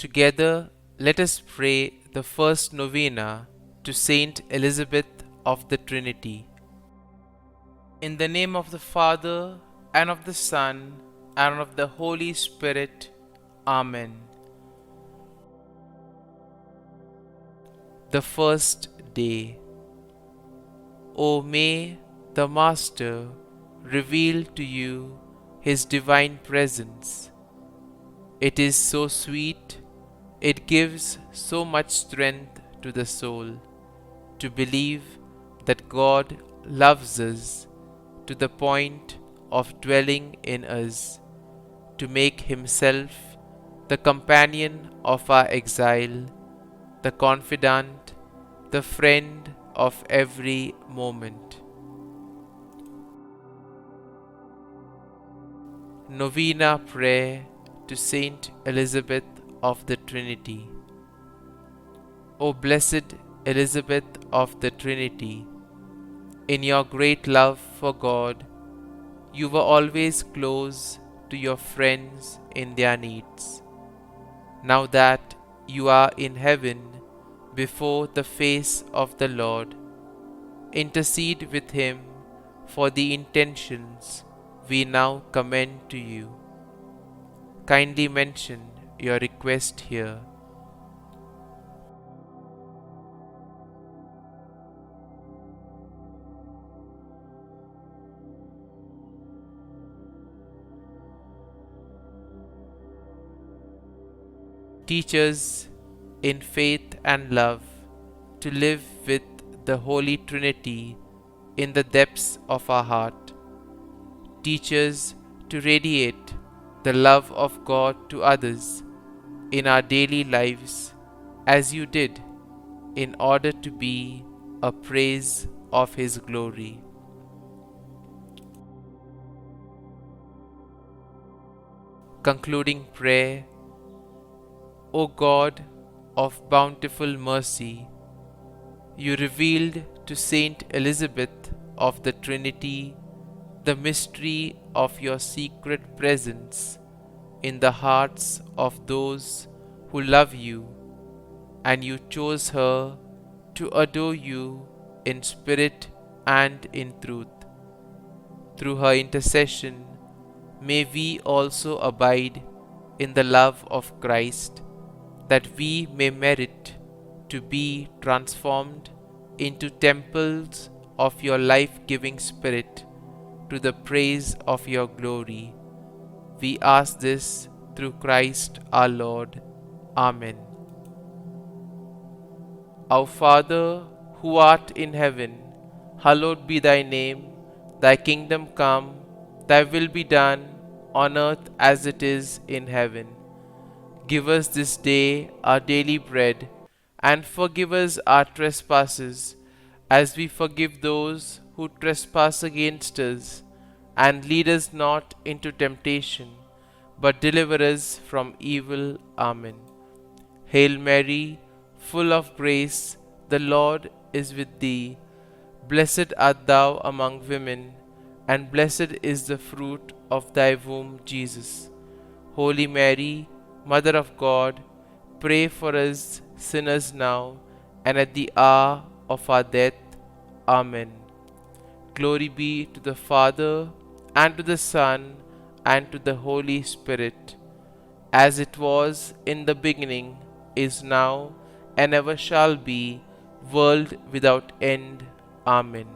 Together, let us pray the first novena to Saint Elizabeth of the Trinity. In the name of the Father, and of the Son, and of the Holy Spirit. Amen. The first day. O may the Master reveal to you His divine presence. It is so sweet, it gives so much strength to the soul to believe that God loves us to the point of dwelling in us, to make Himself the companion of our exile, the confidant, the friend of every moment. Novena Prayer to Saint Elizabeth of the Trinity. O blessed Elizabeth of the Trinity, in your great love for God, you were always close to your friends in their needs. Now that you are in heaven before the face of the Lord, intercede with Him for the intentions we now commend to you. Kindly mention your request here. Teach us in faith and love to live with the Holy Trinity in the depths of our heart. Teach us to radiate the love of God to others in our daily lives as you did, in order to be a praise of His glory. Concluding prayer. O God of bountiful mercy, you revealed to Saint Elizabeth of the Trinity the mystery of your secret presence in the hearts of those who love you, and you chose her to adore you in spirit and in truth. Through her intercession, may we also abide in the love of Christ, that we may merit to be transformed into temples of your life-giving Spirit to the praise of your glory. We ask this through Christ our Lord. Amen. Our Father, who art in heaven, hallowed be thy name. Thy kingdom come, thy will be done, on earth as it is in heaven. Give us this day our daily bread, and forgive us our trespasses, as we forgive those who trespass against us. And lead us not into temptation, but deliver us from evil. Amen. Hail Mary, full of grace, the Lord is with thee. Blessed art thou among women, and blessed is the fruit of thy womb, Jesus. Holy Mary, Mother of God, pray for us sinners now and at the hour of our death. Amen. Glory be to the Father, and to the Son, and to the Holy Spirit, as it was in the beginning, is now, and ever shall be, world without end. Amen.